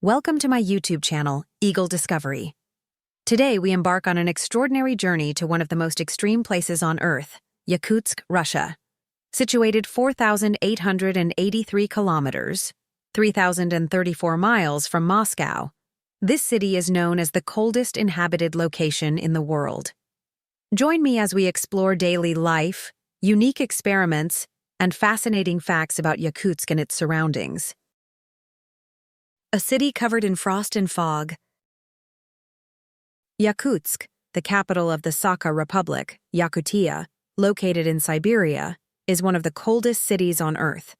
Welcome to my YouTube channel, Eagle Discovery. Today we embark on an extraordinary journey to one of the most extreme places on Earth, Yakutsk, Russia. Situated 4,883 kilometers, 3,034 miles from Moscow, this city is known as the coldest inhabited location in the world. Join me as we explore daily life, unique experiments, and fascinating facts about Yakutsk and its surroundings. A city covered in frost and fog. Yakutsk, the capital of the Sakha Republic, Yakutia, located in Siberia, is one of the coldest cities on Earth.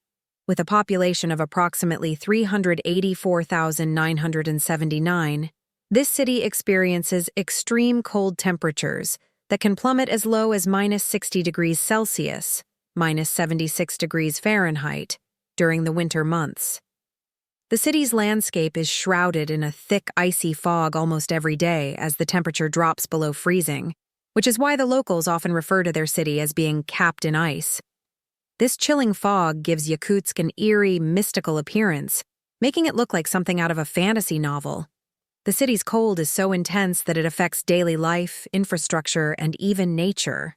With a population of approximately 384,979, this city experiences extreme cold temperatures that can plummet as low as -60 degrees Celsius, -76 degrees Fahrenheit, during the winter months. The city's landscape is shrouded in a thick, icy fog almost every day as the temperature drops below freezing, which is why the locals often refer to their city as being capped in ice. This chilling fog gives Yakutsk an eerie, mystical appearance, making it look like something out of a fantasy novel. The city's cold is so intense that it affects daily life, infrastructure, and even nature.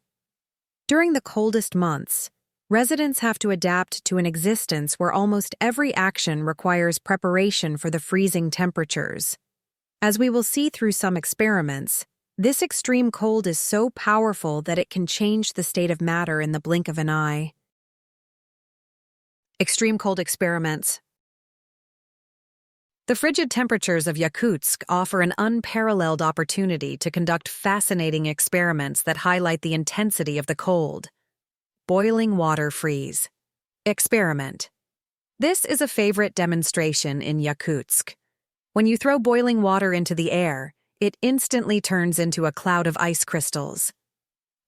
During the coldest months, residents have to adapt to an existence where almost every action requires preparation for the freezing temperatures. As we will see through some experiments, this extreme cold is so powerful that it can change the state of matter in the blink of an eye. Extreme cold experiments. The frigid temperatures of Yakutsk offer an unparalleled opportunity to conduct fascinating experiments that highlight the intensity of the cold. Boiling water freeze. Experiment. This is a favorite demonstration in Yakutsk. When you throw boiling water into the air, it instantly turns into a cloud of ice crystals.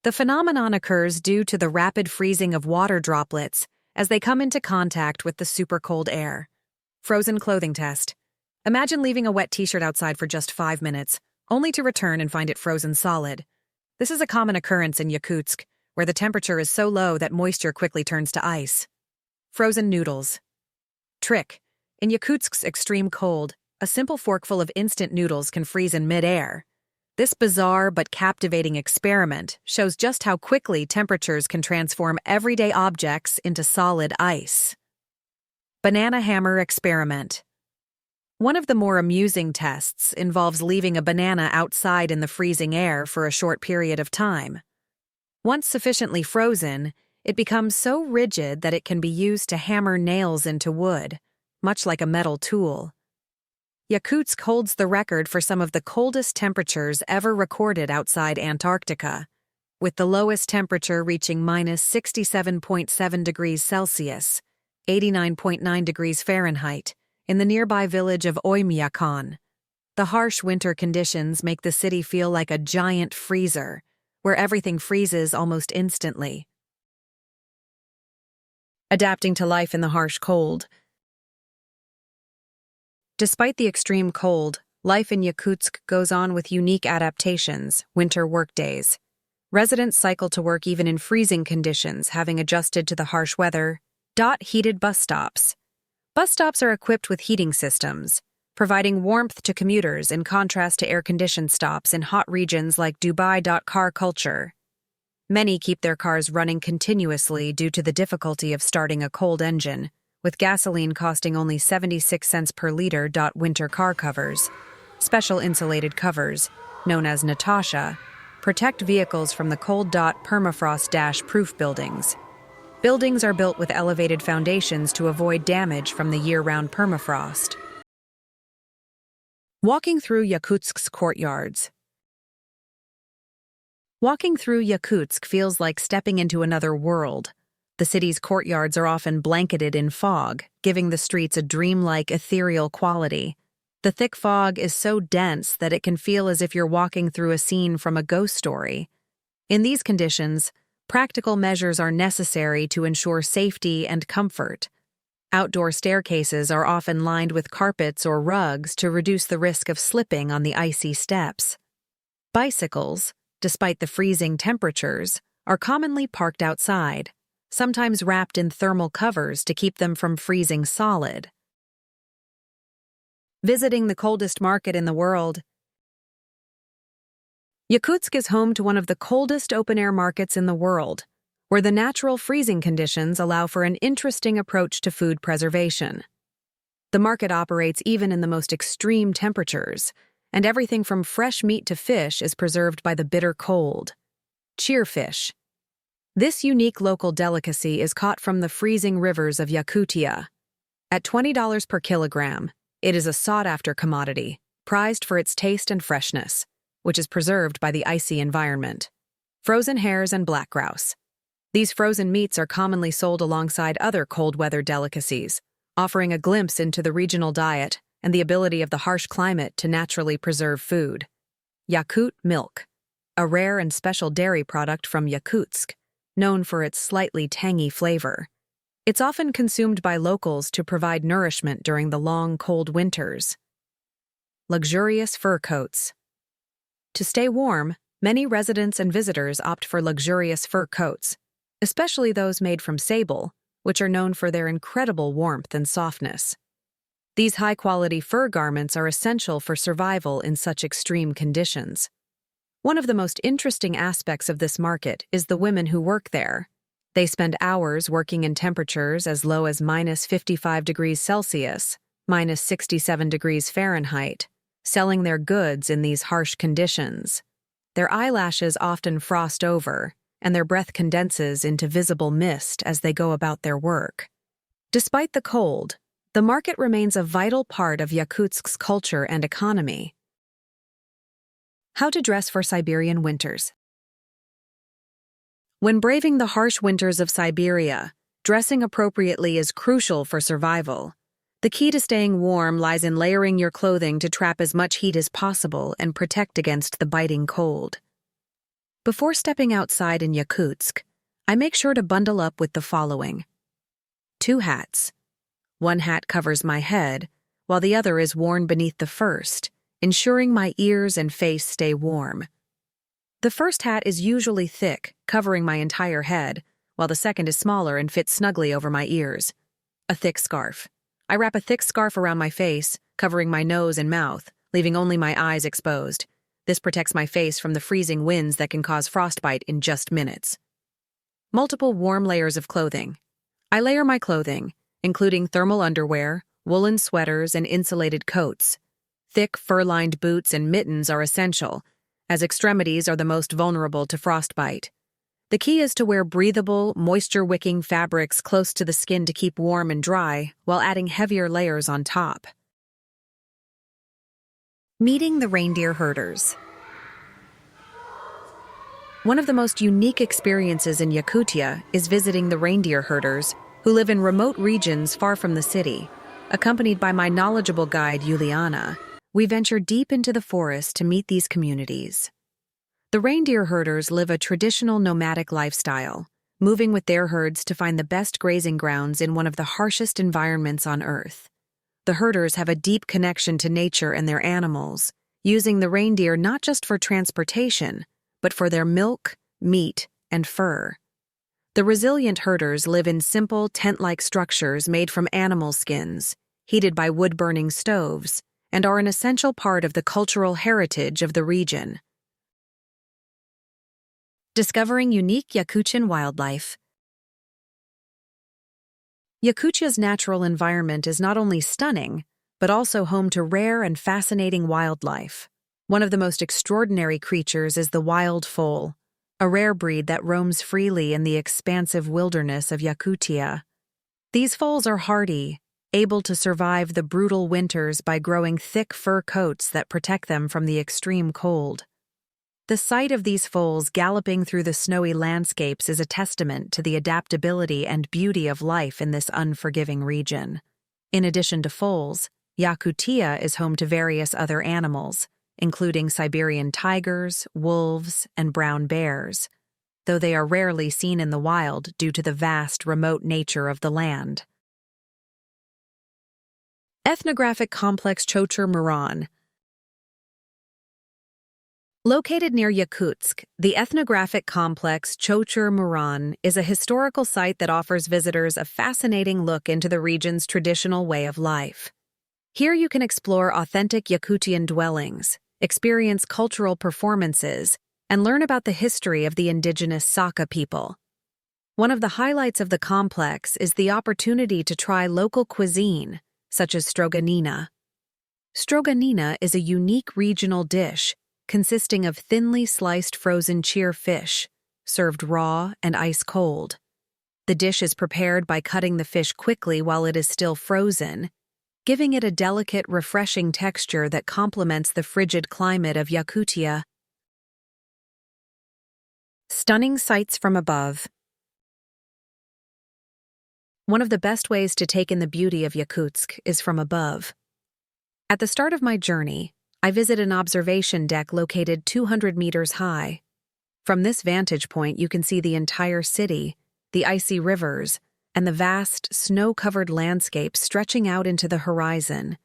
The phenomenon occurs due to the rapid freezing of water droplets as they come into contact with the super cold air. Frozen clothing test. Imagine leaving a wet t-shirt outside for just 5 minutes, only to return and find it frozen solid. This is a common occurrence in Yakutsk, where the temperature is so low that moisture quickly turns to ice. Frozen noodles. Trick. In Yakutsk's extreme cold, a simple forkful of instant noodles can freeze in mid-air. This bizarre but captivating experiment shows just how quickly temperatures can transform everyday objects into solid ice. Banana hammer experiment. One of the more amusing tests involves leaving a banana outside in the freezing air for a short period of time. Once sufficiently frozen, it becomes so rigid that it can be used to hammer nails into wood, much like a metal tool. Yakutsk holds the record for some of the coldest temperatures ever recorded outside Antarctica, with the lowest temperature reaching -67.7 degrees Celsius, 89.9 degrees Fahrenheit, in the nearby village of Oymyakon. The harsh winter conditions make the city feel like a giant freezer, where everything freezes almost instantly. Adapting to life in the harsh cold. Despite the extreme cold, life in Yakutsk goes on with unique adaptations, winter workdays. Residents cycle to work even in freezing conditions, having adjusted to the harsh weather. Heated bus stops. Bus stops are equipped with heating systems, providing warmth to commuters in contrast to air-conditioned stops in hot regions like Dubai. Car culture. Many keep their cars running continuously due to the difficulty of starting a cold engine, with gasoline costing only 76 cents per liter. Winter car covers. Special insulated covers, known as Natasha, protect vehicles from the cold. Permafrost-proof buildings. Buildings are built with elevated foundations to avoid damage from the year-round permafrost. Walking through Yakutsk's courtyards. Walking through Yakutsk feels like stepping into another world. The city's courtyards are often blanketed in fog, giving the streets a dreamlike, ethereal quality. The thick fog is so dense that it can feel as if you're walking through a scene from a ghost story. In these conditions, practical measures are necessary to ensure safety and comfort. Outdoor staircases are often lined with carpets or rugs to reduce the risk of slipping on the icy steps. Bicycles, despite the freezing temperatures, are commonly parked outside, sometimes wrapped in thermal covers to keep them from freezing solid. Visiting the coldest market in the world. Yakutsk is home to one of the coldest open-air markets in the world, where the natural freezing conditions allow for an interesting approach to food preservation. The market operates even in the most extreme temperatures, and everything from fresh meat to fish is preserved by the bitter cold. Cheerfish. This unique local delicacy is caught from the freezing rivers of Yakutia. At $20 per kilogram, it is a sought-after commodity, prized for its taste and freshness, which is preserved by the icy environment. Frozen hares and black grouse. These frozen meats are commonly sold alongside other cold-weather delicacies, offering a glimpse into the regional diet and the ability of the harsh climate to naturally preserve food. Yakut milk, a rare and special dairy product from Yakutsk, known for its slightly tangy flavor. It's often consumed by locals to provide nourishment during the long, cold winters. Luxurious fur coats. To stay warm, many residents and visitors opt for luxurious fur coats, especially those made from sable, which are known for their incredible warmth and softness. These high-quality fur garments are essential for survival in such extreme conditions. One of the most interesting aspects of this market is the women who work there. They spend hours working in temperatures as low as -55 degrees Celsius, -67 degrees Fahrenheit, selling their goods in these harsh conditions. Their eyelashes often frost over, and their breath condenses into visible mist as they go about their work. Despite the cold, the market remains a vital part of Yakutsk's culture and economy. How to dress for Siberian winters. When braving the harsh winters of Siberia, dressing appropriately is crucial for survival. The key to staying warm lies in layering your clothing to trap as much heat as possible and protect against the biting cold. Before stepping outside in Yakutsk, I make sure to bundle up with the following: 2 hats. One hat covers my head, while the other is worn beneath the first, ensuring my ears and face stay warm. The first hat is usually thick, covering my entire head, while the second is smaller and fits snugly over my ears. A thick scarf. I wrap a thick scarf around my face, covering my nose and mouth, leaving only my eyes exposed. This protects my face from the freezing winds that can cause frostbite in just minutes. Multiple warm layers of clothing. I layer my clothing, including thermal underwear, woolen sweaters, and insulated coats. Thick, fur-lined boots and mittens are essential, as extremities are the most vulnerable to frostbite. The key is to wear breathable, moisture-wicking fabrics close to the skin to keep warm and dry, while adding heavier layers on top. Meeting the reindeer herders. One of the most unique experiences in Yakutia is visiting the reindeer herders, who live in remote regions far from the city. Accompanied by my knowledgeable guide, Juliana, we venture deep into the forest to meet these communities. The reindeer herders live a traditional nomadic lifestyle, moving with their herds to find the best grazing grounds in one of the harshest environments on Earth. The herders have a deep connection to nature and their animals, using the reindeer not just for transportation, but for their milk, meat, and fur. The resilient herders live in simple, tent-like structures made from animal skins, heated by wood-burning stoves, and are an essential part of the cultural heritage of the region. Discovering unique Yakutian wildlife. Yakutia's natural environment is not only stunning, but also home to rare and fascinating wildlife. One of the most extraordinary creatures is the wild foal, a rare breed that roams freely in the expansive wilderness of Yakutia. These foals are hardy, able to survive the brutal winters by growing thick fur coats that protect them from the extreme cold. The sight of these foals galloping through the snowy landscapes is a testament to the adaptability and beauty of life in this unforgiving region. In addition to foals, Yakutia is home to various other animals, including Siberian tigers, wolves, and brown bears, though they are rarely seen in the wild due to the vast, remote nature of the land. Ethnographic complex Chochur Muran. Located near Yakutsk, the ethnographic complex Chochur Muran is a historical site that offers visitors a fascinating look into the region's traditional way of life. Here you can explore authentic Yakutian dwellings, experience cultural performances, and learn about the history of the indigenous Saka people. One of the highlights of the complex is the opportunity to try local cuisine, such as stroganina. Stroganina is a unique regional dish consisting of thinly sliced frozen Chochur fish, served raw and ice-cold. The dish is prepared by cutting the fish quickly while it is still frozen, giving it a delicate, refreshing texture that complements the frigid climate of Yakutia. Stunning sights from above. One of the best ways to take in the beauty of Yakutsk is from above. At the start of my journey, I visit an observation deck located 200 meters high. From this vantage point, you can see the entire city, the icy rivers, and the vast, snow-covered landscape stretching out into the horizon.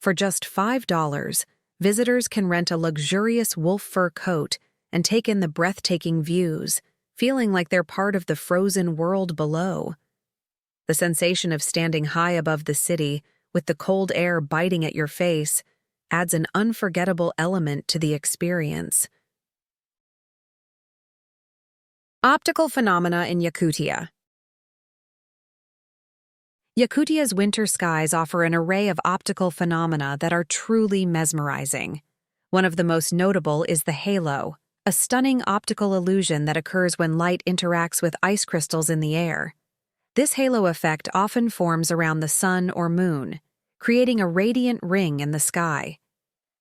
For just $5, visitors can rent a luxurious wolf fur coat and take in the breathtaking views, feeling like they're part of the frozen world below. The sensation of standing high above the city, with the cold air biting at your face, adds an unforgettable element to the experience. Optical phenomena in Yakutia. Yakutia's winter skies offer an array of optical phenomena that are truly mesmerizing. One of the most notable is the halo, a stunning optical illusion that occurs when light interacts with ice crystals in the air. This halo effect often forms around the sun or moon, creating a radiant ring in the sky.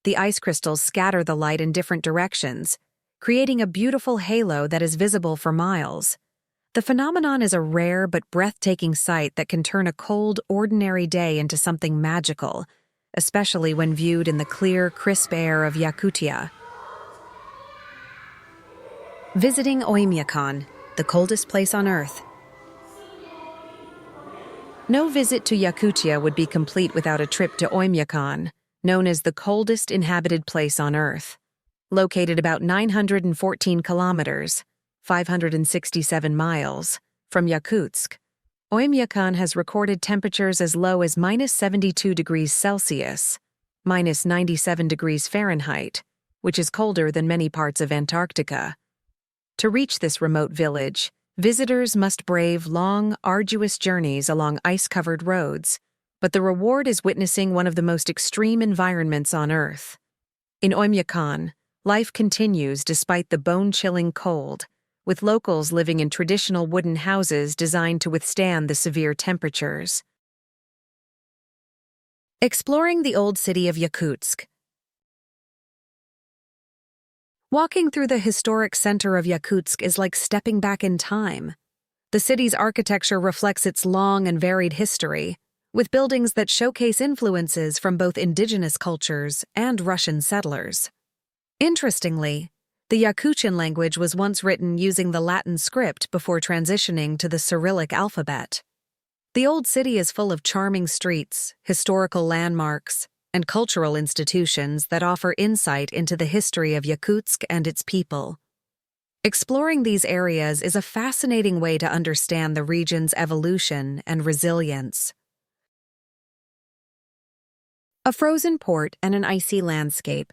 The ice crystals scatter the light in different directions, creating a beautiful halo that is visible for miles. The phenomenon is a rare but breathtaking sight that can turn a cold, ordinary day into something magical, especially when viewed in the clear, crisp air of Yakutia. Visiting Oymyakon, the coldest place on Earth. No visit to Yakutia would be complete without a trip to Oymyakon, known as the coldest inhabited place on Earth. Located about 914 kilometers, 567 miles, from Yakutsk, Oymyakon has recorded temperatures as low as -72 degrees Celsius, -97 degrees Fahrenheit, which is colder than many parts of Antarctica. To reach this remote village, visitors must brave long, arduous journeys along ice-covered roads, but the reward is witnessing one of the most extreme environments on Earth. In Oymyakon, life continues despite the bone-chilling cold, with locals living in traditional wooden houses designed to withstand the severe temperatures. Exploring the old city of Yakutsk. Walking through the historic center of Yakutsk is like stepping back in time. The city's architecture reflects its long and varied history, with buildings that showcase influences from both indigenous cultures and Russian settlers. Interestingly, the Yakutian language was once written using the Latin script before transitioning to the Cyrillic alphabet. The old city is full of charming streets, historical landmarks, and cultural institutions that offer insight into the history of Yakutsk and its people. Exploring these areas is a fascinating way to understand the region's evolution and resilience. A frozen port and an icy landscape.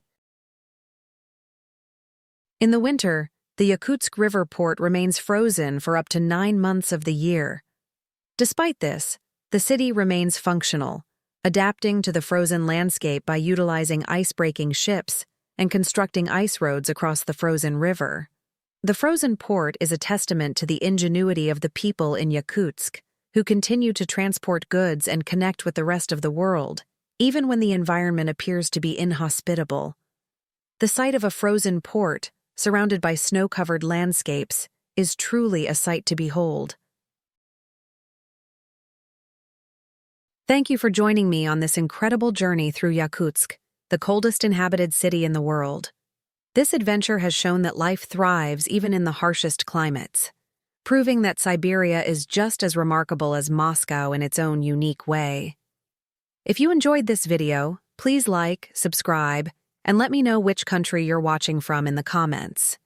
In the winter, the Yakutsk River port remains frozen for up to 9 months of the year. Despite this, the city remains functional, adapting to the frozen landscape by utilizing ice-breaking ships and constructing ice roads across the frozen river. The frozen port is a testament to the ingenuity of the people in Yakutsk, who continue to transport goods and connect with the rest of the world, even when the environment appears to be inhospitable. The sight of a frozen port, surrounded by snow-covered landscapes, is truly a sight to behold. Thank you for joining me on this incredible journey through Yakutsk, the coldest inhabited city in the world. This adventure has shown that life thrives even in the harshest climates, proving that Siberia is just as remarkable as Moscow in its own unique way. If you enjoyed this video, please like, subscribe, and let me know which country you're watching from in the comments.